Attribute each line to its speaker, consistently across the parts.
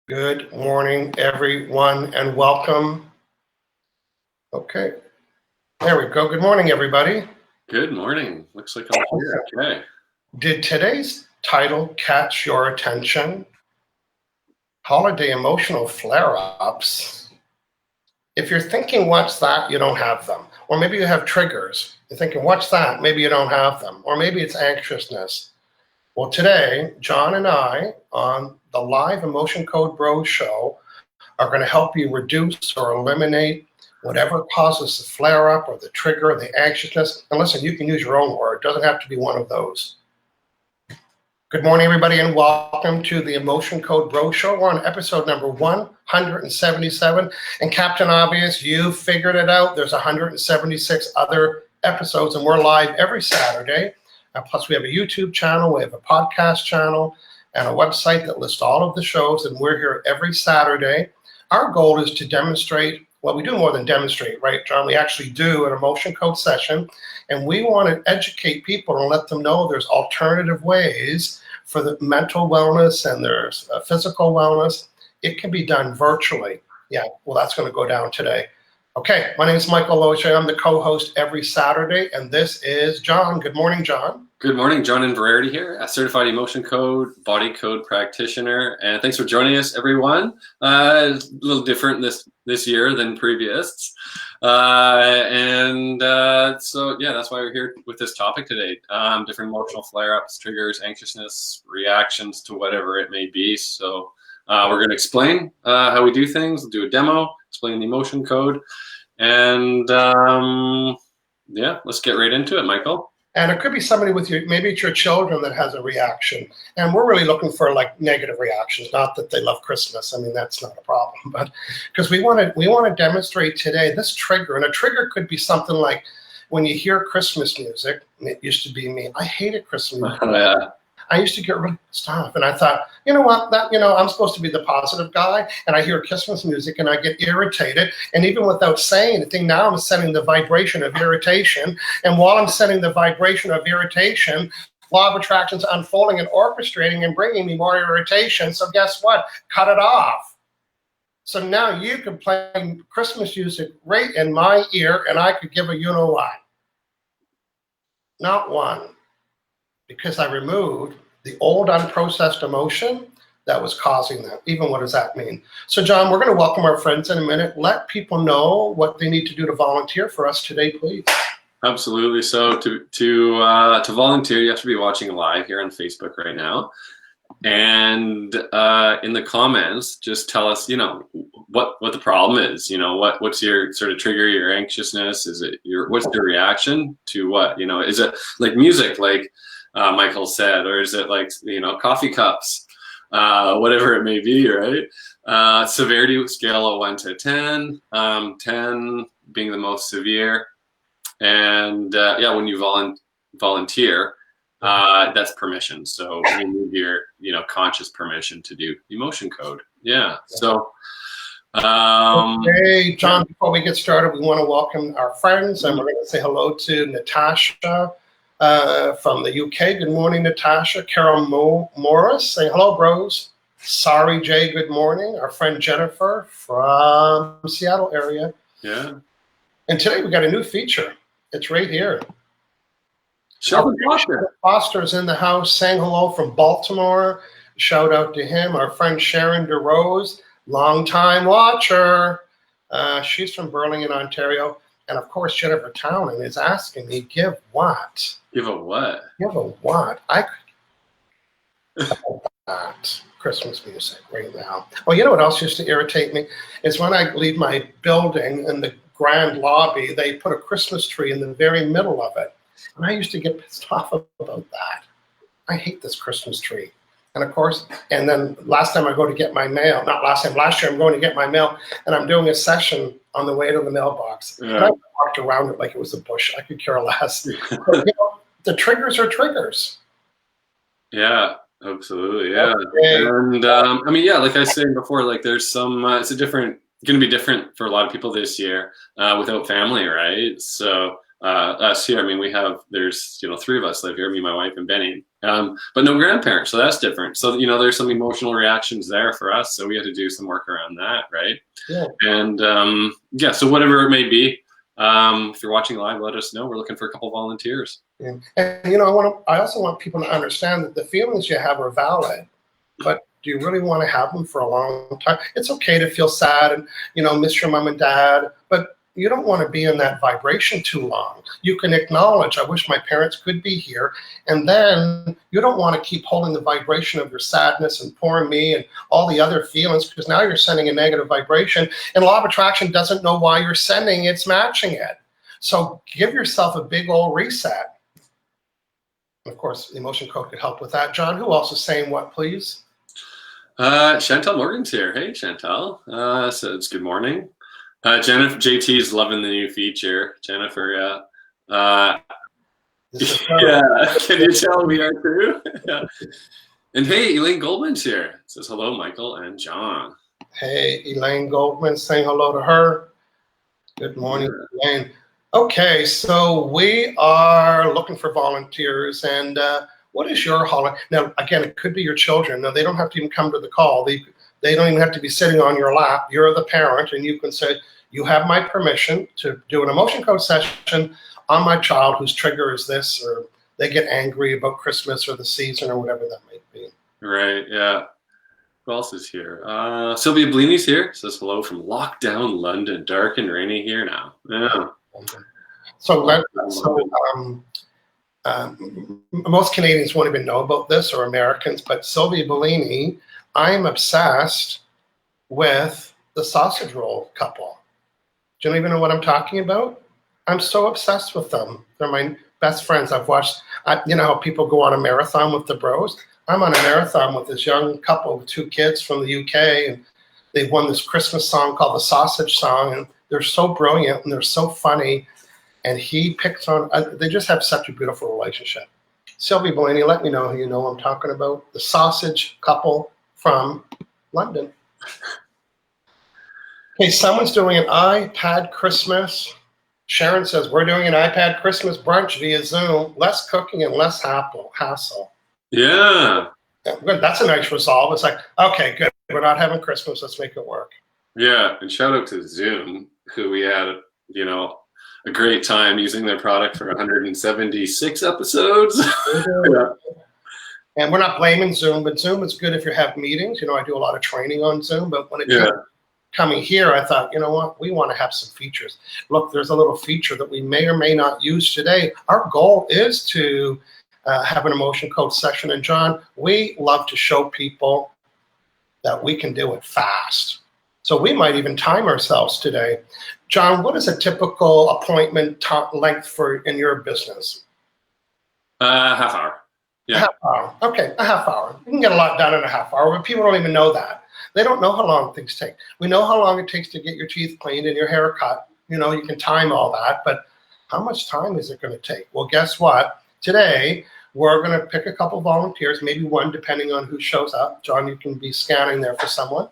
Speaker 1: Good morning, everyone, and welcome. Okay, there we go. Good morning, everybody.
Speaker 2: Good morning. Looks like I'm here. Okay.
Speaker 1: Did today's title catch your attention? Holiday emotional flare-ups. If you're thinking, what's that? You don't have them. Or maybe you have triggers. You're thinking, what's that? Maybe you don't have them. Or maybe it's anxiousness. Well, today, John and I, on the live Emotion Code Bros show, are going to help you reduce or eliminate whatever causes the flare-up or the trigger or the anxiousness. And listen, you can use your own word. It doesn't have to be one of those. Good morning, everybody, and welcome to the Emotion Code Bros show. We're on episode number 177. And Captain Obvious, you figured it out. There's 176 other episodes, and we're live every Saturday. Plus, we have a YouTube channel, we have a podcast channel, and a website that lists all of the shows, and we're here every Saturday. Our goal is to demonstrate, well, we do more than demonstrate, right, John? We actually do an emotion code session, and we want to educate people and let them know there's alternative ways for the mental wellness and there's physical wellness. It can be done virtually. Yeah, well, that's going to go down today. Okay, my name is Michael Loche. I'm the co-host every Saturday, and this is John. Good morning, John.
Speaker 2: Good morning, John Inverarity here, a certified emotion code, body code practitioner, and thanks for joining us, everyone. A little different this year than previous, so yeah, that's why we're here with this topic today. Different emotional flare-ups, triggers, anxiousness, reactions to whatever it may be. So we're going to explain how we do things. We'll do a demo, explain the emotion code, and yeah, let's get right into it, Michael.
Speaker 1: And it could be somebody with you, maybe it's your children that has a reaction. And we're really looking for like negative reactions, not that they love Christmas. I mean, that's not a problem, but because we want to demonstrate today this trigger. And a trigger could be something like when you hear Christmas music, and it used to be me, I hated Christmas music.
Speaker 2: Yeah.
Speaker 1: I used to get really pissed off, and I thought, you know what, I'm supposed to be the positive guy, and I hear Christmas music, and I get irritated, and even without saying anything, now I'm setting the vibration of irritation, and while I'm setting the vibration of irritation, law of attraction's unfolding and orchestrating and bringing me more irritation, so guess what? Cut it off. So now you can play Christmas music right in my ear, and I could give a you-know-what. Not one. Because I removed the old unprocessed emotion that was causing that. Even what does that mean? So, John, we're going to welcome our friends in a minute. Let people know what they need to do to volunteer for us today, please.
Speaker 2: Absolutely. So to volunteer, you have to be watching live here on Facebook right now. And in the comments, just tell us, what the problem is. What's your sort of trigger, your anxiousness? Is it what's your reaction to what? Is it like music, like Michael said, or is it like, coffee cups, whatever it may be, right? Severity scale of 1 to 10, 10 being the most severe. And yeah, when you volunteer, that's permission. So you need your, conscious permission to do emotion code. Yeah. So,
Speaker 1: okay, John, before we get started, we want to welcome our friends, and we're going to say hello to Natasha from the UK. Good morning, Natasha. Carol Morris, say hello, bros. Sorry, Jay, good morning. Our friend Jennifer from Seattle area.
Speaker 2: Yeah.
Speaker 1: And today we got a new feature. It's right here.
Speaker 2: Sheldon Foster.
Speaker 1: Foster's in the house, saying hello from Baltimore. Shout out to him. Our friend Sharon DeRose, longtime watcher. She's from Burlington, Ontario. And of course, Jennifer Townend is asking me, give what?
Speaker 2: Give a what?
Speaker 1: Give a what? I could that Christmas music right now. Well, you know what else used to irritate me? Is when I leave my building in the grand lobby, they put a Christmas tree in the very middle of it. And I used to get pissed off about that. I hate this Christmas tree. And of course, and then last time I go to get my mail, last year I'm going to get my mail, and I'm doing a session on the way to the mailbox.
Speaker 2: Yeah.
Speaker 1: And I walked around it like it was a bush. I could care less. But, the triggers are triggers.
Speaker 2: Yeah, absolutely. Yeah.
Speaker 1: Okay.
Speaker 2: And I mean, yeah, like I was saying before, like there's some, it's going to be different for a lot of people this year without family, right? So us here, I mean, there's 3 of us live here, me, my wife, and Benny. but no grandparents, so that's different. So there's some emotional reactions there for us, so we had to do some work around that, right?
Speaker 1: Yeah.
Speaker 2: And so whatever it may be, if you're watching live, let us know. We're looking for a couple volunteers.
Speaker 1: Yeah. And I also want people to understand that the feelings you have are valid, but do you really want to have them for a long time? It's okay to feel sad and miss your mom and dad, but you don't want to be in that vibration too long. You can acknowledge, I wish my parents could be here, and then you don't want to keep holding the vibration of your sadness and poor me and all the other feelings, because now you're sending a negative vibration, and law of attraction doesn't know why you're sending, it's matching it. So give yourself a big old reset. Of course, the emotion code could help with that. John, who else is saying what, please?
Speaker 2: Chantel Morgan's here. Hey, Chantel. Says good morning. Jennifer, JT is loving the new feature. Jennifer, yeah. Yeah, can you tell we are too? Yeah. And hey, Elaine Goldman's here. Says hello, Michael and John.
Speaker 1: Hey, Elaine Goldman, saying hello to her. Good morning, Elaine. Okay, so we are looking for volunteers, and what is your holiday? Now, again, it could be your children. Now, they don't have to even come to the call. They don't even have to be sitting on your lap. You're the parent, and you can say, you have my permission to do an emotion code session on my child whose trigger is this, or they get angry about Christmas or the season or whatever that might be.
Speaker 2: Right, yeah. Who else is here? Sylvia Bellini's here. Says hello from lockdown London. Dark and rainy here now. Yeah.
Speaker 1: Most Canadians won't even know about this, or Americans, but Sylvia Bellini, I'm obsessed with the sausage roll couple. Do you even know what I'm talking about? I'm so obsessed with them. They're my best friends. I've watched, how people go on a marathon with the bros. I'm on a marathon with this young couple with 2 kids from the UK, and they've won this Christmas song called the Sausage Song, and they're so brilliant and they're so funny. And he picks on, they just have such a beautiful relationship. Sylvie Bellini, let me know who you know I'm talking about. The sausage couple from London. Okay, someone's doing an iPad Christmas. Sharon says, we're doing an iPad Christmas brunch via Zoom. Less cooking and less hassle.
Speaker 2: Yeah.
Speaker 1: Good. That's a nice resolve. It's like, okay, good. We're not having Christmas. Let's make it work.
Speaker 2: Yeah, and shout out to Zoom, who we had, a great time using their product for 176 episodes. Yeah.
Speaker 1: And we're not blaming Zoom, but Zoom is good if you have meetings. I do a lot of training on Zoom, but when it's coming here, I thought, you know what, we want to have some features. Look, there's a little feature that we may or may not use today. Our goal is to have an emotion code session. And John, we love to show people that we can do it fast. So we might even time ourselves today. John, what is a typical appointment length in your business?
Speaker 2: Half hour. Yeah.
Speaker 1: A half hour. Okay, a half hour. You can get a lot done in a half hour, but people don't even know that. They don't know how long things take. We know how long it takes to get your teeth cleaned and your hair cut. You can time all that, but how much time is it going to take? Well, guess what? Today, we're going to pick a couple volunteers, maybe one, depending on who shows up. John, you can be scanning there for someone.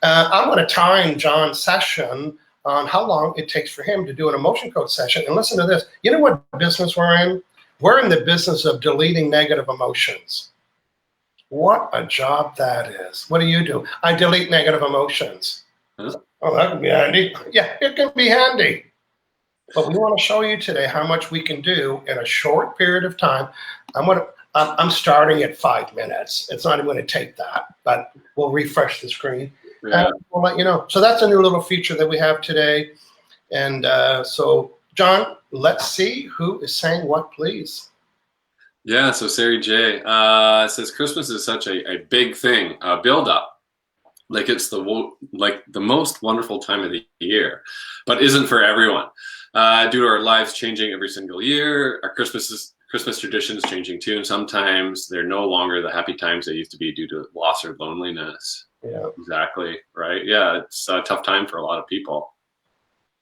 Speaker 1: I'm going to time John's session on how long it takes for him to do an emotion code session. And listen to this. You know what business we're in? We're in the business of deleting negative emotions. What a job that is. What do? I delete negative emotions. Oh, that can be handy. Yeah, it can be handy. But we want to show you today how much we can do in a short period of time. I'm starting at 5 minutes. It's not even going to take that, but we'll refresh the screen.
Speaker 2: Yeah.
Speaker 1: We'll let you know. So that's a new little feature that we have today. And so, John, let's see who is saying what, please.
Speaker 2: Yeah, so Sari J says Christmas is such a big thing, build up. Like it's the most wonderful time of the year, but isn't for everyone. Due to our lives changing every single year, our Christmas traditions changing too, and sometimes they're no longer the happy times they used to be due to loss or loneliness.
Speaker 1: Yeah.
Speaker 2: Exactly. Right. Yeah, it's a tough time for a lot of people.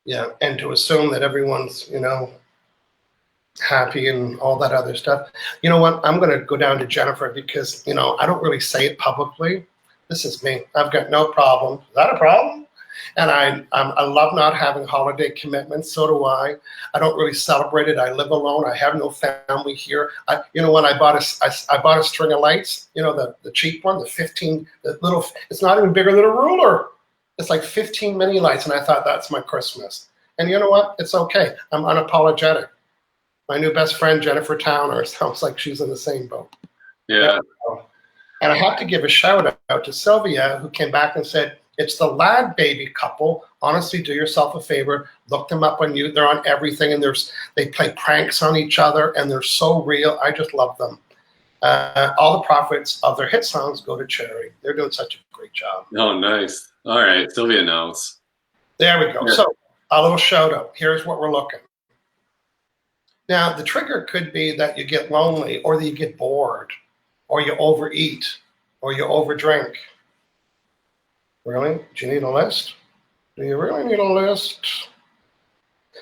Speaker 1: Yeah, and to assume that everyone's, happy and all that other stuff. You know what? I'm going to go down to Jennifer because, I don't really say it publicly. This is me. I've got no problem. Is that a problem? And I love not having holiday commitments. So do I. I don't really celebrate it. I live alone. I have no family here. When I bought a string of lights, the cheap one, the 15, the little, it's not even bigger than a ruler. It's like 15 mini lights. And I thought that's my Christmas. And you know what? It's okay. I'm unapologetic. My new best friend, Jennifer Towner, sounds like she's in the same boat.
Speaker 2: Yeah.
Speaker 1: And I have to give a shout out to Sylvia, who came back and said, it's the Lad Baby couple. Honestly, do yourself a favor. Look them up on you. They're on everything, and they play pranks on each other, and they're so real. I just love them. All the profits of their hit songs go to charity. They're doing such a great job.
Speaker 2: Oh, nice. All right, Sylvia knows.
Speaker 1: There we go.
Speaker 2: Yeah.
Speaker 1: So a little shout out. Here's what we're looking. Now, the trigger could be that you get lonely, or that you get bored, or you overeat, or you overdrink. Really? Do you need a list? Do you really need a list?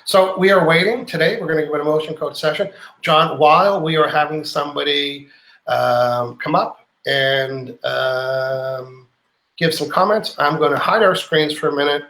Speaker 1: So we are waiting today. We're going to give an emotion code session. John, while we are having somebody come up and give some comments, I'm going to hide our screens for a minute.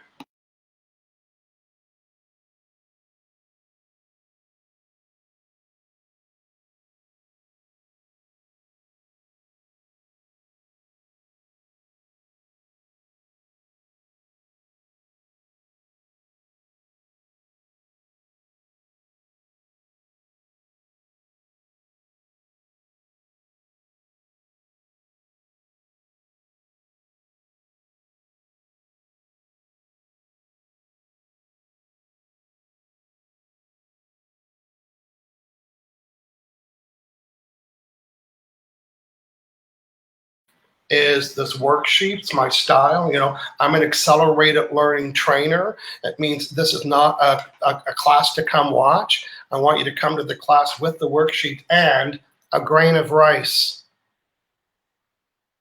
Speaker 1: Is this worksheet. It's my style. I'm an accelerated learning trainer. It means this is not a class to come watch. I want you to come to the class with the worksheet and a grain of rice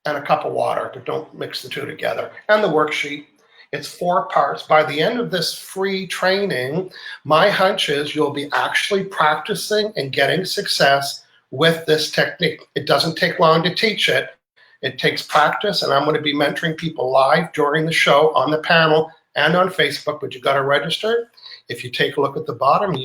Speaker 1: and a cup of water, but don't mix the two together. And the worksheet. It's 4 parts. By the end of this free training, my hunch is you'll be actually practicing and getting success with this technique. It doesn't take long to teach it. It takes practice, and I'm going to be mentoring people live during the show on the panel and on Facebook, but you got to register. If you take a look at the bottom,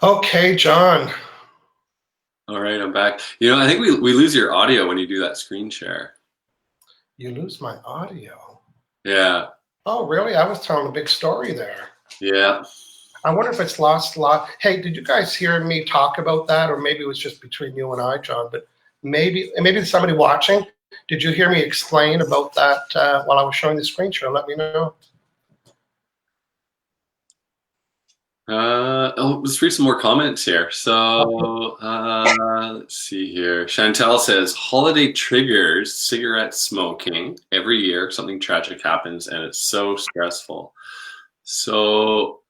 Speaker 1: okay, John.
Speaker 2: All right, I'm back. I think we lose your audio when you do that screen share.
Speaker 1: You lose my audio?
Speaker 2: Yeah.
Speaker 1: Oh, really? I was telling a big story there.
Speaker 2: Yeah.
Speaker 1: I wonder if it's lost. Hey, did you guys hear me talk about that? Or maybe it was just between you and I, John, but maybe somebody watching. Did you hear me explain about that while I was showing the screen share? Let me know.
Speaker 2: Let's read some more comments here. So let's see here. Chantel says, holiday triggers cigarette smoking. Every year something tragic happens and it's so stressful. So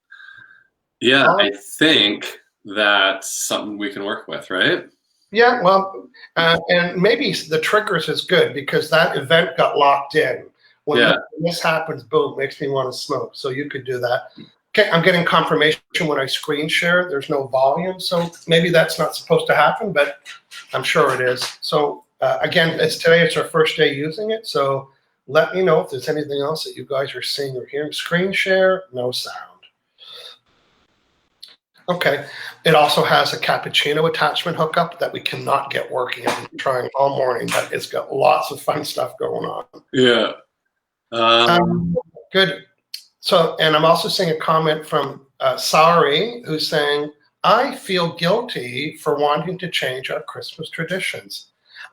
Speaker 2: yeah, I think that's something we can work with, right?
Speaker 1: Yeah, well, and maybe the triggers is good because that event got locked in. When this happens, boom, makes me want to smoke. So you could do that. Okay, I'm getting confirmation when I screen share. There's no volume, so maybe that's not supposed to happen, but I'm sure it is. So again, today it's our first day using it, so let me know if there's anything else that you guys are seeing or hearing. Screen share, no sound. Okay, it also has a cappuccino attachment hookup that we cannot get working. I've been trying all morning, but it's got lots of fun stuff going on.
Speaker 2: Yeah.
Speaker 1: Good. So, and I'm also seeing a comment from Sari, who's saying, I feel guilty for wanting to change our Christmas traditions.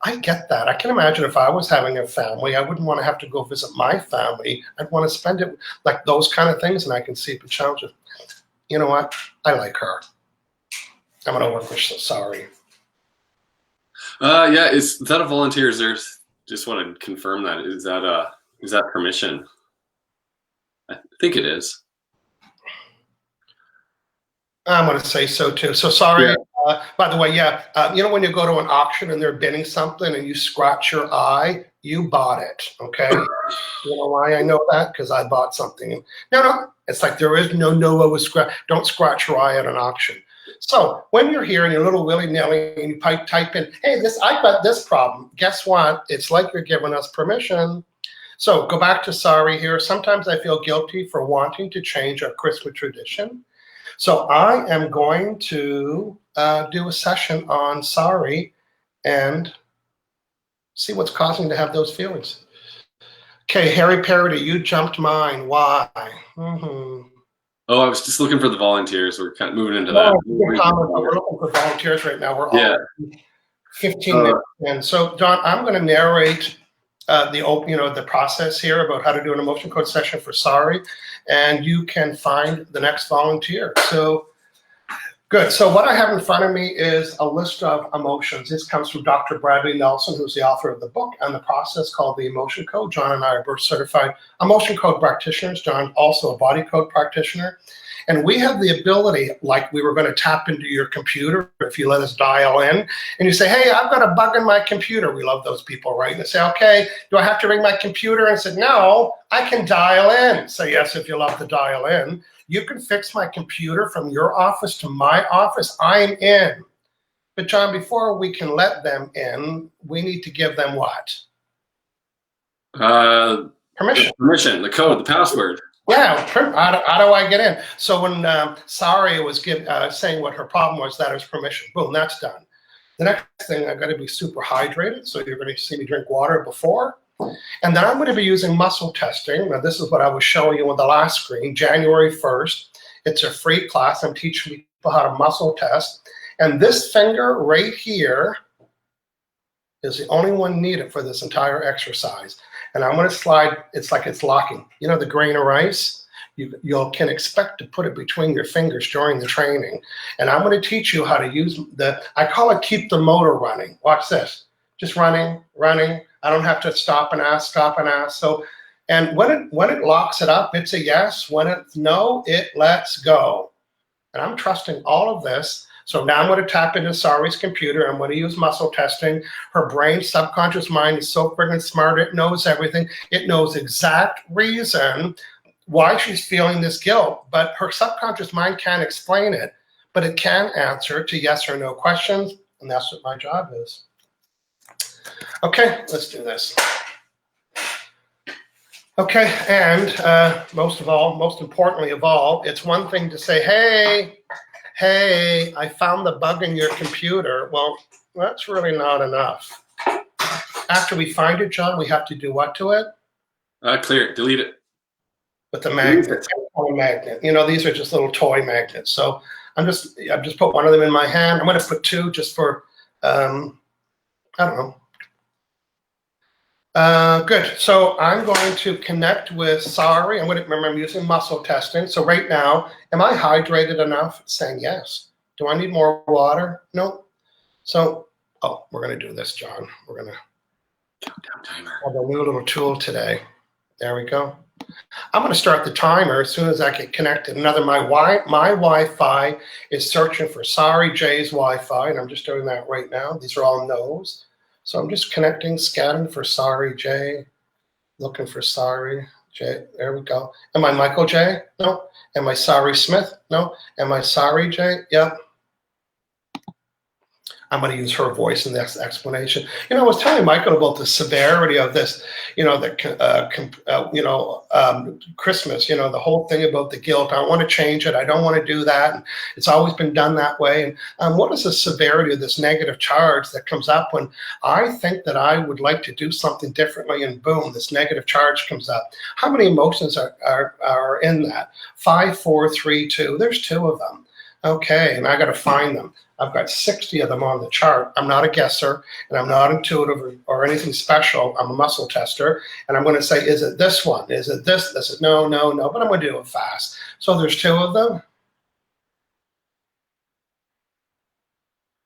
Speaker 1: I get that. I can imagine if I was having a family, I wouldn't want to have to go visit my family. I'd want to spend it like those kind of things, and I can see the challenges. You know what? I like her. I'm going to work with Sari.
Speaker 2: Yeah, is that a volunteer? Just want to confirm that. Is that permission? I think it is.
Speaker 1: I'm going to say so too. So sorry. Yeah. By the way, when you go to an auction and they're bidding something and you scratch your eye, you bought it. Okay. You know why I know that? Because I bought something. No. It's like there is no I was don't scratch your eye at an auction. So when you're here and you're a little willy-nilly and you type in, hey, I've got this problem, guess what? It's like you're giving us permission. So go back to sorry here. Sometimes I feel guilty for wanting to change our Christmas tradition. So I am going to do a session on sorry and see what's causing to have those feelings. Okay, Harry Parody, you jumped mine. Why? Mm-hmm.
Speaker 2: Oh, I was just looking for the volunteers. We're kind of moving into
Speaker 1: No,
Speaker 2: that.
Speaker 1: we're looking for volunteers right now. We're all 15 minutes in. So, Don, I'm going to narrate the process here about how to do an emotion code session for sorry, and you can find the next volunteer. So, good. So what I have in front of me is a list of emotions. This comes from Dr. Bradley Nelson, who's the author of the book and the process called the Emotion Code. John and I are both certified emotion code practitioners. John also a body code practitioner. And we have the ability, like we were going to tap into your computer if you let us dial in, and you say, hey, I've got a bug in my computer. We love those people, right? And they say, okay, do I have to ring my computer? And I said, no, I can dial in. Say yes if you love to dial in. You can fix my computer from your office to my office. I'm in. But John, before we can let them in, we need to give them what? Permission.
Speaker 2: Permission, the code, the password.
Speaker 1: Yeah, how do I get in? So when Sari was saying what her problem was, that is permission. Boom, that's done. The next thing, I've got to be super hydrated. So you're going to see me drink water before. And then I'm going to be using muscle testing. Now, this is what I was showing you on the last screen, January 1st. It's a free class. I'm teaching people how to muscle test. And this finger right here is the only one needed for this entire exercise. And I'm going to slide, it's like it's locking. You know the grain of rice? You can expect to put it between your fingers during the training. And I'm going to teach you how to use I call it keep the motor running. Watch this. Just running. I don't have to stop and ask. So, and when it locks it up, it's a yes. When it's no, it lets go. And I'm trusting all of this. So now I'm going to tap into Sari's computer. I'm going to use muscle testing. Her brain, subconscious mind is so friggin' smart. It knows everything. It knows exact reason why she's feeling this guilt. But her subconscious mind can't explain it. But it can answer to yes or no questions. And that's what my job is. Okay, let's do this. Okay, and most importantly of all, it's one thing to say, hey, I found the bug in your computer. Well, that's really not enough. After we find it, John, we have to do what to it?
Speaker 2: Clear it, delete it.
Speaker 1: With the magnet, magnet. You know, these are just little toy magnets. So I've just put one of them in my hand. I'm going to put two just for, I don't know. Good. So I'm going to connect with Sari. Remember, I'm using muscle testing. So right now, am I hydrated enough? It's saying yes. Do I need more water? No. So, we're going to do this, John. We're going to
Speaker 2: countdown timer.
Speaker 1: have a new little tool today. There we go. I'm going to start the timer as soon as I get connected. My Wi-Fi is searching for Sari J's Wi-Fi, and I'm just doing that right now. These are all no's. So I'm just connecting, scanning for Sari J, looking for Sari J. There we go. Am I Michael J? No. Am I Sari Smith? No. Am I Sari J? Yep. I'm going to use her voice in this explanation. You know, I was telling Michael about the severity of this, Christmas, the whole thing about the guilt. I don't want to change it. I don't want to do that. And it's always been done that way. And what is the severity of this negative charge that comes up when I think that I would like to do something differently, and boom, this negative charge comes up? How many emotions are in that? 5, 4, 3, 2. There's 2 of them. Okay, and I got to find them. I've got 60 of them on the chart. I'm not a guesser, and I'm not intuitive or anything special. I'm a muscle tester, and I'm going to say, is it this one? Is it this? This is no, but I'm going to do it fast. So there's 2 of them.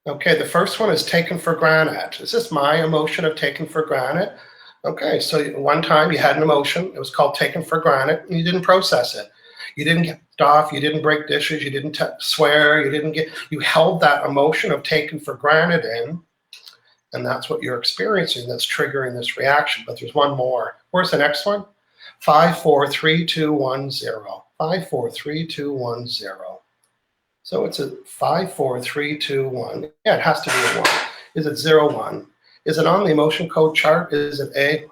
Speaker 1: Okay, the first one is taken for granted. Is this my emotion of taken for granted? Okay, so one time you had an emotion. It was called taken for granted, and you didn't process it. You didn't get off, you didn't break dishes, you didn't swear, you held that emotion of taken for granted in, and that's what you're experiencing that's triggering this reaction. But there's one more. Where's the next one? 5, 4, 3, 2, 1, 0. 5, 4, 3, 2, 1, 0. So it's a 5, 4, 3, 2, 1. Yeah, it has to be a 1. Is it 0, 1? Is it on the emotion code chart? Is it A?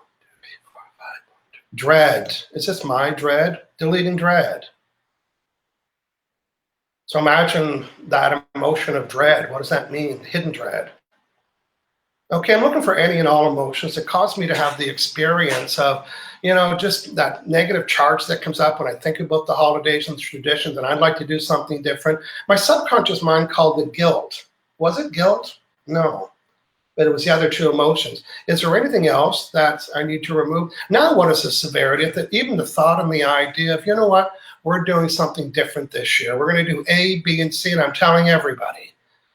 Speaker 1: Dread. Is this my dread? Deleting dread. So imagine that emotion of dread. What does that mean? Hidden dread. Okay, I'm looking for any and all emotions that cause me to have the experience of, just that negative charge that comes up when I think about the holidays and the traditions, and I'd like to do something different. My subconscious mind called it guilt. Was it guilt? No, but it was the other two emotions. Is there anything else that I need to remove? Now, what is the severity of that? Even the thought and the idea of, what, we're doing something different this year. We're going to do A, B, and C, and I'm telling everybody.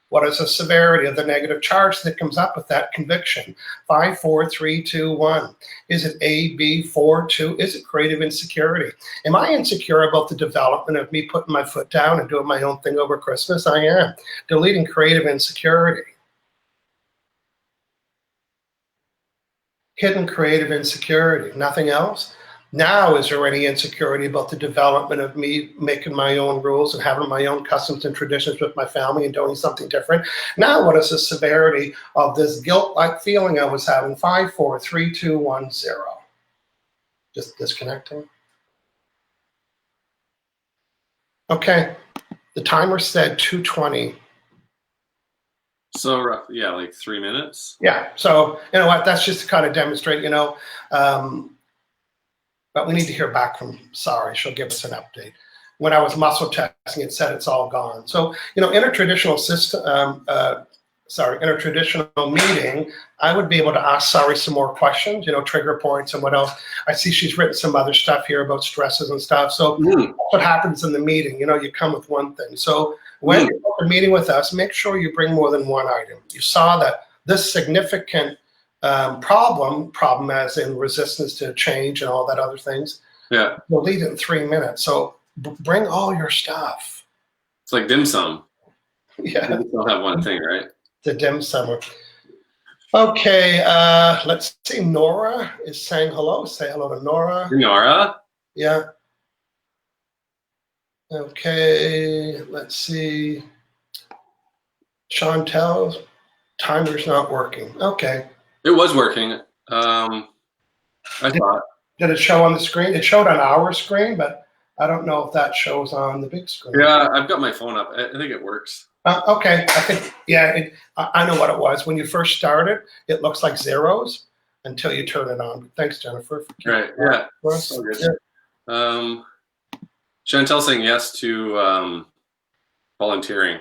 Speaker 1: What is the severity of the negative charge that comes up with that conviction? 5, 4, 3, 2, 1. Is it A, B, 4, 2? Is it creative insecurity? Am I insecure about the development of me putting my foot down and doing my own thing over Christmas? I am. Deleting creative insecurity. Hidden creative insecurity. Nothing else? Now, is there any insecurity about the development of me making my own rules and having my own customs and traditions with my family and doing something different? Now, what is the severity of this guilt-like feeling I was having? 5, 4, 3, 2, 1, 0. Just disconnecting. Okay, the timer said 2:20.
Speaker 2: So yeah, like 3 minutes.
Speaker 1: Yeah, so you know what, that's just to kind of demonstrate, but we need to hear back from Sari. She'll give us an update. When I was muscle testing, it said it's all gone. So, in a traditional system, in a traditional meeting, I would be able to ask Sari some more questions, trigger points and what else. I see she's written some other stuff here about stresses and stuff. So that's what happens in the meeting. You come with one thing. So when you're meeting with us, make sure you bring more than one item. You saw that this significant problem as in resistance to change and all that other things.
Speaker 2: Yeah.
Speaker 1: We'll leave it in 3 minutes. So bring all your stuff.
Speaker 2: It's like dim sum.
Speaker 1: Yeah.
Speaker 2: You don't have one thing, right?
Speaker 1: The dim sum. Okay. Let's see. Nora is saying hello. Say hello to Nora.
Speaker 2: Nora?
Speaker 1: Yeah. Okay. Let's see. Chantel, timer's not working. Okay.
Speaker 2: It was working. I thought.
Speaker 1: Did it show on the screen? It showed on our screen, but I don't know if that shows on the big screen.
Speaker 2: Yeah, I've got my phone up. I think it works.
Speaker 1: Okay. I think, yeah, I know what it was. When you first started, it looks like zeros until you turn it on. Thanks, Jennifer.
Speaker 2: Right. Yeah. So good. Yeah. Chantel saying yes to volunteering.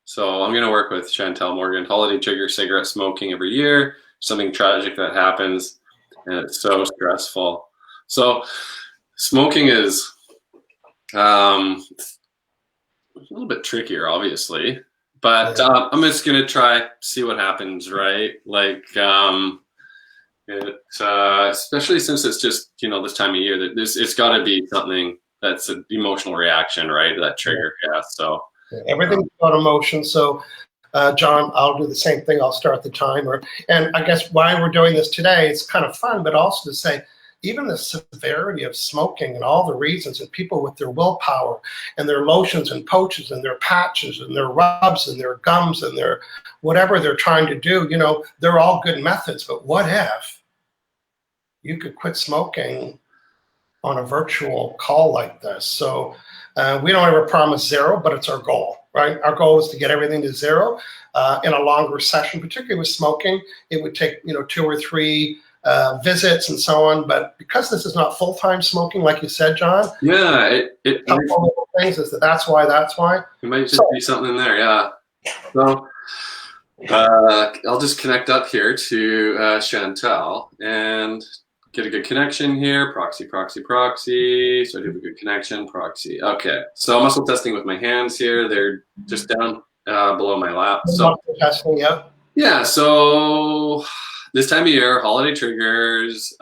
Speaker 2: So I'm going to work with Chantel Morgan. Holiday trigger cigarette smoking every year. Something tragic that happens, and it's so stressful. So smoking is a little bit trickier, obviously, but I'm just going to try, see what happens, right? Like, especially since it's just, this time of year, that it's got to be something that's an emotional reaction, right? That trigger, yeah. So
Speaker 1: everything's about emotion. So, John, I'll do the same thing. I'll start the timer. And I guess why we're doing this today, it's kind of fun, but also to say, even the severity of smoking and all the reasons, and people with their willpower and their lotions and potions and their patches and their rubs and their gums and their whatever they're trying to do, they're all good methods. But what if you could quit smoking on a virtual call like this? So we don't ever promise zero, but it's our goal, right? Our goal is to get everything to zero in a longer session, particularly with smoking. It would take, 2 or 3 visits and so on. But because this is not full-time smoking, like you said, John.
Speaker 2: Yeah,
Speaker 1: things is that's why.
Speaker 2: It might just be something in there, yeah. So I'll just connect up here to Chantel and get a good connection here. Proxy. So I do have a good connection. Proxy. Okay. So muscle testing with my hands here. They're just down below my lap. So
Speaker 1: muscle testing, yeah.
Speaker 2: Yeah. So this time of year, holiday triggers,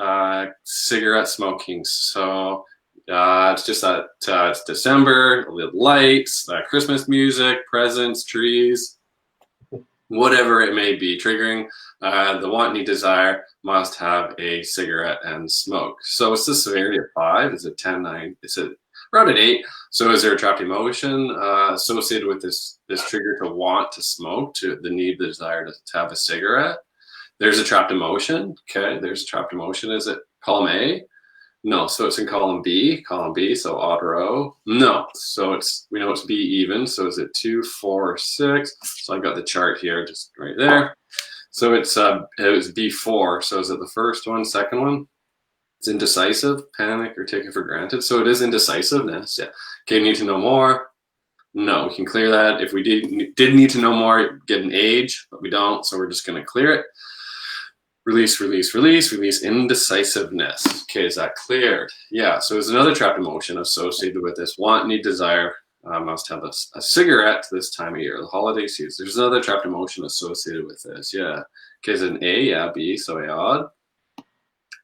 Speaker 2: cigarette smoking. So it's just that it's December, the lights, Christmas music, presents, trees, whatever it may be, triggering the want, need, desire must have a cigarette and smoke. So it's the severity of 5. Is it 10, 9? Is it We're at 8. So is there a trapped emotion associated with this trigger to want to smoke, to the need, the desire to have a cigarette? There's a trapped emotion. Okay, there's a trapped emotion. Is it column A? No, so it's in column B. Column B, so odd row. No, so we know it's B even. So is it 2, 4, 6? So I've got the chart here, just right there. So it was B4. So is it the first one, second one? It's indecisive, panic, or taken for granted. So it is indecisiveness. Yeah. Okay, need to know more. No, we can clear that. If we did need to know more, get an age, but we don't. So we're just going to clear it. Release, release, release, release, indecisiveness. Okay, is that cleared? Yeah, so there's another trapped emotion associated with this. Want, need, desire, must have a cigarette this time of year, the holiday season. There's another trapped emotion associated with this, yeah. Okay, is it an A? Yeah, B, so A odd.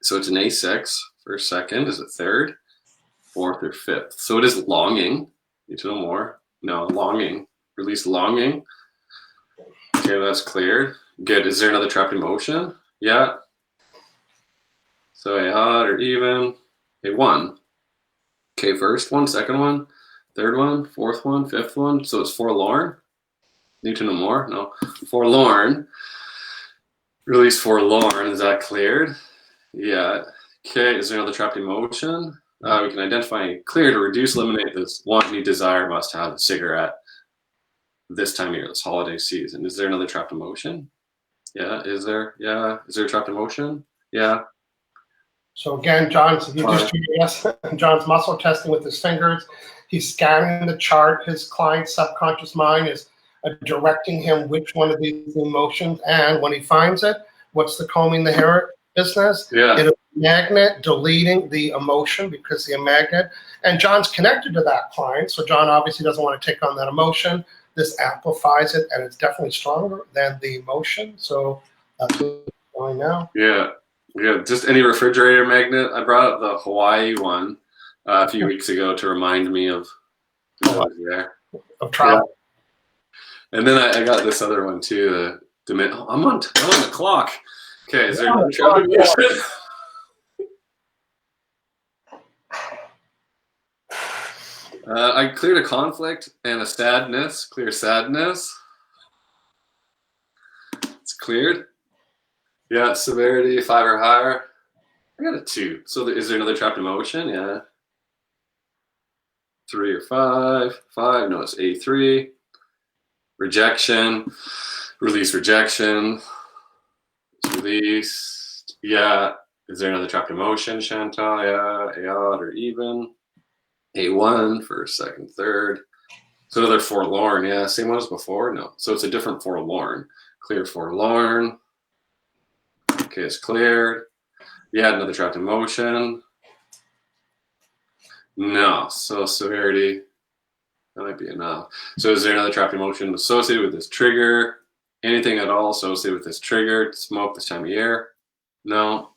Speaker 2: So it's an A6 for second. Is it third, fourth, or fifth? So it is longing. Need to know more? No, longing. Release longing. Okay, that's cleared. Good. Is there another trapped emotion? Yeah. So A odd or even. A1. Okay, first one, second one, third one, fourth one, fifth one. So it's forlorn. Need to know more? No. Forlorn. Release forlorn. Is that cleared? Yeah. Okay, is there another trapped emotion? We can identify clear to reduce, eliminate this want, need, desire, must have a cigarette this time of year, this holiday season. Is there another trapped emotion? Yeah, is there? Yeah. Is there a trapped emotion? Yeah.
Speaker 1: So again, John's, if you just joined us, John's muscle testing with his fingers. He's scanning the chart. His client's subconscious mind is directing him which one of these emotions. And when he finds it, what's the combing the hair business?
Speaker 2: Yeah.
Speaker 1: It'll be magnet deleting the emotion because the magnet. And John's connected to that client. So John obviously doesn't want to take on that emotion. This amplifies it, and it's definitely stronger than the emotion. So that's what's going now.
Speaker 2: Yeah. Yeah, just any refrigerator magnet. I brought up the Hawaii one a few weeks ago to remind me of there.
Speaker 1: Of travel.
Speaker 2: Yeah. And then I got this other one too. I'm on the clock. Okay, is there another trapped emotion? I cleared a conflict and a sadness. Clear sadness. It's cleared. Yeah, severity 5 or higher. I got a 2. So is there another trapped emotion? Yeah. 3 or 5. 5. No, it's A3. Rejection. Release rejection. It's released. Yeah. Is there another trapped emotion, Chantal? Yeah. A odd or even. A1 first, second, third. So another forlorn. Yeah. Same one as before? No. So it's a different forlorn. Clear forlorn. Okay, it's cleared. Yeah, another trapped emotion. No, so severity, that might be enough. So is there another trapped emotion associated with this trigger? Anything at all associated with this trigger? Smoke this time of year? No.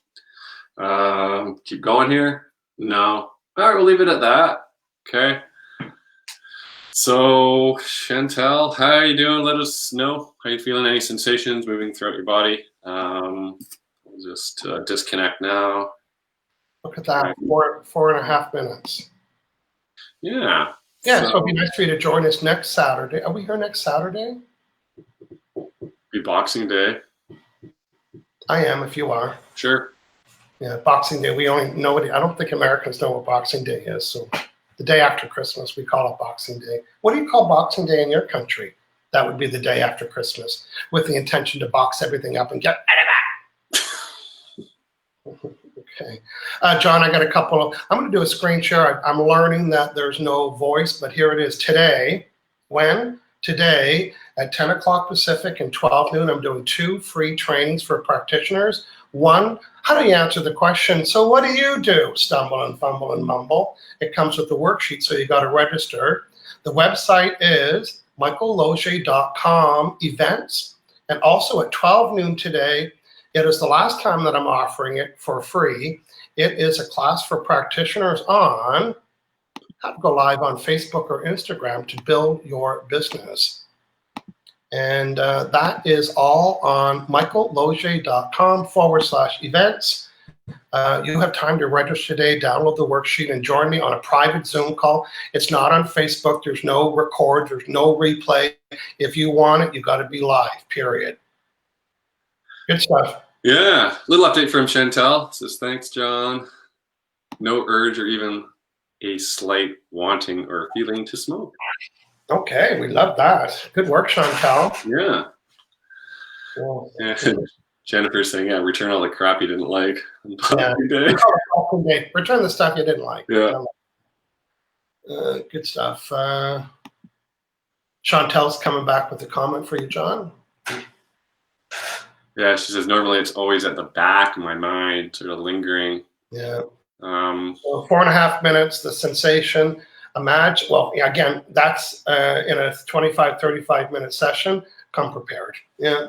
Speaker 2: Keep going here? No. All right, we'll leave it at that. Okay. So Chantal, how are you doing? Let us know how you feeling. Any sensations moving throughout your body? Just disconnect now.
Speaker 1: Look at that, 4.5 minutes.
Speaker 2: Yeah.
Speaker 1: Yeah, so it'd be nice for you to join us next Saturday. Are we here next Saturday?
Speaker 2: Be Boxing Day.
Speaker 1: I am, if you are.
Speaker 2: Sure.
Speaker 1: Yeah, Boxing Day. We only know it. I don't think Americans know what Boxing Day is. So the day after Christmas, we call it Boxing Day. What do you call Boxing Day in your country? That would be the day after Christmas, with the intention to box everything up and get Okay. John, I got a couple of, I'm going to do a screen share. I'm learning that there's no voice, but here it is today. When? Today at 10 o'clock Pacific and 12 noon, I'm doing 2 free trainings for practitioners. One, how do you answer the question, so what do you do? Stumble and fumble and mumble. It comes with the worksheet, so you got to register. The website is michaellogier.com events. And also at 12 noon today, it is the last time that I'm offering it for free. It is a class for practitioners on how to go live on Facebook or Instagram to build your business. And that is all on michaellogier.com/events. You have time to register today, download the worksheet, and join me on a private Zoom call. It's not on Facebook. There's no record. There's no replay. If you want it, you got to be live, period. Good stuff.
Speaker 2: Yeah, little update from Chantel. Says, thanks, John. No urge or even a slight wanting or feeling to smoke.
Speaker 1: Okay, we love that. Good work, Chantel.
Speaker 2: Yeah. And Jennifer's saying, yeah, return all the crap you didn't like.
Speaker 1: Yeah. Return the stuff you didn't like.
Speaker 2: Yeah.
Speaker 1: Good stuff. Chantel's coming back with a comment for you, John.
Speaker 2: Yeah, she says, normally it's always at the back of my mind, sort of lingering.
Speaker 1: Yeah.
Speaker 2: So
Speaker 1: 4.5 minutes, the sensation. Imagine, well, again, that's in a 25, 35-minute session. Come prepared. Yeah.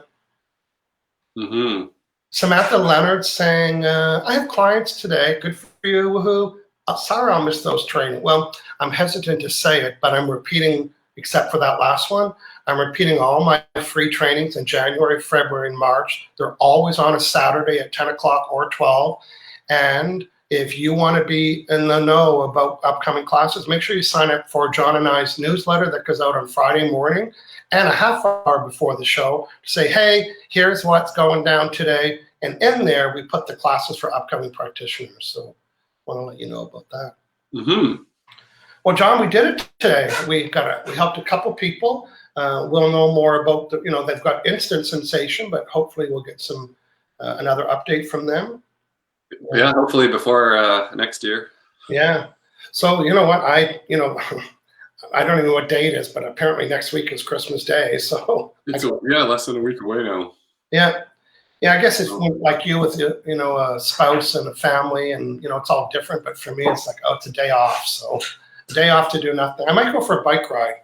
Speaker 2: Mm-hmm.
Speaker 1: Samantha Leonard saying, I have clients today. Good for you. Woohoo. Sorry, I'll miss those training. Well, I'm hesitant to say it, but I'm repeating, except for that last one, I'm repeating all my free trainings in January, February, and March. They're always on a Saturday at 10 o'clock or 12. And if you want to be in the know about upcoming classes, make sure you sign up for John and I's newsletter that goes out on Friday morning and a half hour before the show to say, hey, here's what's going down today. And in there, we put the classes for upcoming practitioners. So I want to let you know about that.
Speaker 2: Mm-hmm.
Speaker 1: Well, John, we did it today. We helped a couple people. We'll know more about they've got instant sensation, but hopefully we'll get some another update from them.
Speaker 2: Yeah, hopefully before next year.
Speaker 1: Yeah. So you know what I don't even know what day it is, but apparently next week is Christmas Day. So
Speaker 2: it's less than a week away now.
Speaker 1: Yeah. Yeah, I guess it's like you with a spouse and a family, and it's all different. But for me, it's like, oh, it's a day off, so a day off to do nothing. I might go for a bike ride,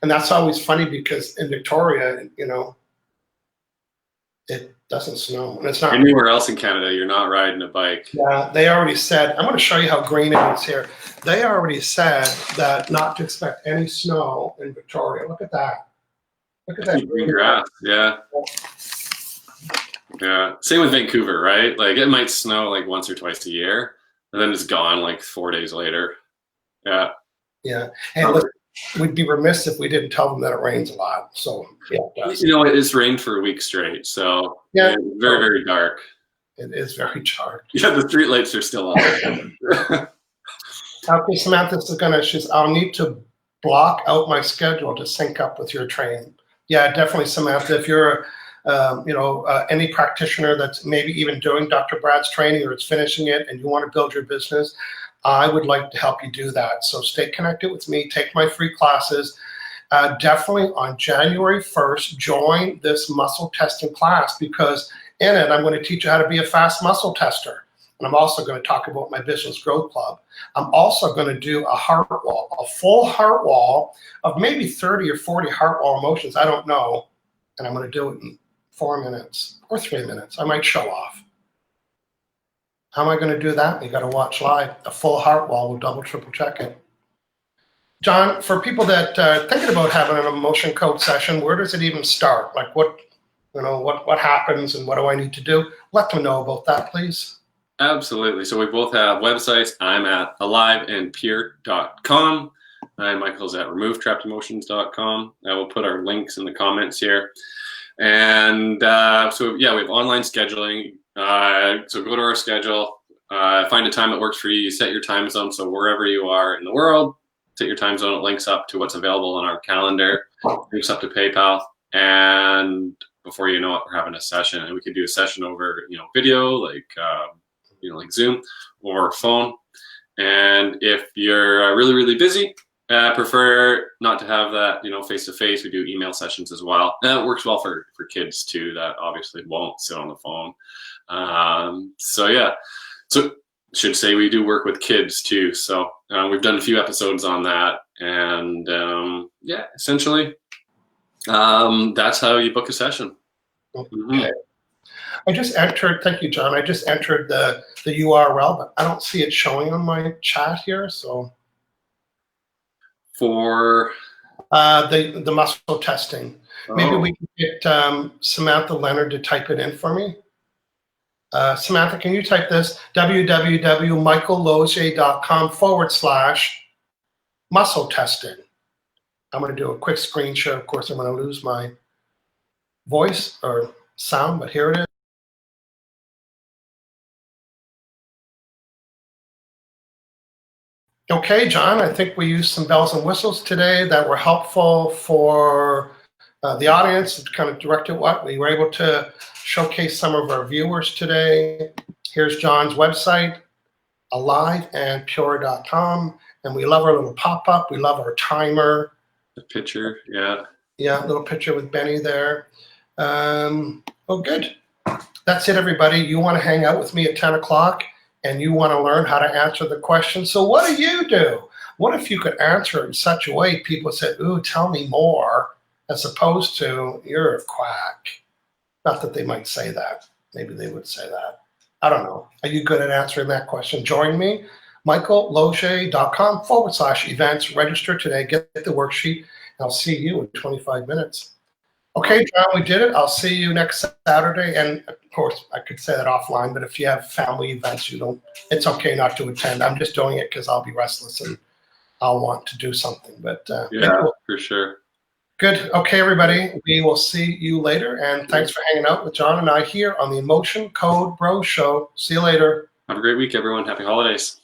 Speaker 1: and that's always funny because in Victoria, it doesn't snow, and it's not
Speaker 2: anywhere else in Canada. You're not riding a bike.
Speaker 1: Yeah, they already said. I'm going to show you how green it is here. They already said that not to expect any snow in Victoria. Look at that. Look at that
Speaker 2: green grass. Yeah. Yeah. Same with Vancouver, right? Like it might snow like once or twice a year, and then it's gone like 4 days later. Yeah.
Speaker 1: Yeah. And listen, we'd be remiss if we didn't tell them that it rains a lot. So yeah, it does.
Speaker 2: It's rained for a week straight, so
Speaker 1: yeah,
Speaker 2: it's very, very dark.
Speaker 1: It is very dark.
Speaker 2: Yeah, the street lights are still on.
Speaker 1: Okay, Samantha I'll need to block out my schedule to sync up with your training. Yeah, definitely, Samantha. If you're any practitioner that's maybe even doing Dr. Brad's training or it's finishing it and you want to build your business, I would like to help you do that. So stay connected with me, take my free classes. Definitely on January 1st, join this muscle testing class because in it, I'm going to teach you how to be a fast muscle tester. And I'm also going to talk about my business growth club. I'm also going to do a heart wall, a full heart wall of maybe 30 or 40 heart wall motions. I don't know. And I'm going to do it in 4 minutes or 3 minutes. I might show off. How am I going to do that? You got to watch live. A full heart wall. We'll double, triple check it. John, for people that are thinking about having an emotion code session, where does it even start? Like what happens and what do I need to do? Let them know about that, please.
Speaker 2: Absolutely. So we both have websites. I'm at aliveandpure.com. And Michael's at removetrappedemotions.com. I will put our links in the comments here. And so we have online scheduling. So go to our schedule, find a time that works for you. You set your time zone. So wherever you are in the world, set your time zone. It links up to what's available on our calendar, links up to PayPal. And before you know it, we're having a session. And we can do a session over, video, like Zoom or phone. And if you're really, really busy, prefer not to have that, face-to-face. We do email sessions as well. And it works well for kids too, that obviously won't sit on the phone. So should say we do work with kids too. So we've done a few episodes on that. And essentially, that's how you book a session.
Speaker 1: Okay. Mm-hmm. I just entered, thank you, John. I just entered the URL, but I don't see it showing on my chat here. So
Speaker 2: for
Speaker 1: the muscle testing, maybe we can get Samantha Leonard to type it in for me. Samantha, can you type this? www.michaelloge.com/muscle testing. I'm going to do a quick screen share. Of course, I'm going to lose my voice or sound, but here it is. Okay, John, I think we used some bells and whistles today that were helpful for the audience, kind of directed what we were able to showcase some of our viewers today. Here's John's website, aliveandpure.com, and we love our little pop-up. We love our timer.
Speaker 2: The picture, yeah.
Speaker 1: Yeah, little picture with Benny there. Oh, good. That's it, everybody. You want to hang out with me at 10 o'clock and you want to learn how to answer the question. So what do? What if you could answer it in such a way people said, ooh, tell me more, as opposed to, you're a quack. Not that they might say that. Maybe they would say that. I don't know. Are you good at answering that question? Join me, michaelloge.com/events. Register today. Get the worksheet. I'll see you in 25 minutes. Okay, John, we did it. I'll see you next Saturday. And of course, I could say that offline, but if you have family events, it's okay not to attend. I'm just doing it because I'll be restless and I'll want to do something. But
Speaker 2: yeah, for sure.
Speaker 1: Good. Okay, everybody. We will see you later. And thanks for hanging out with John and I here on the Emotion Code Bro Show. See you later.
Speaker 2: Have a great week, everyone. Happy holidays.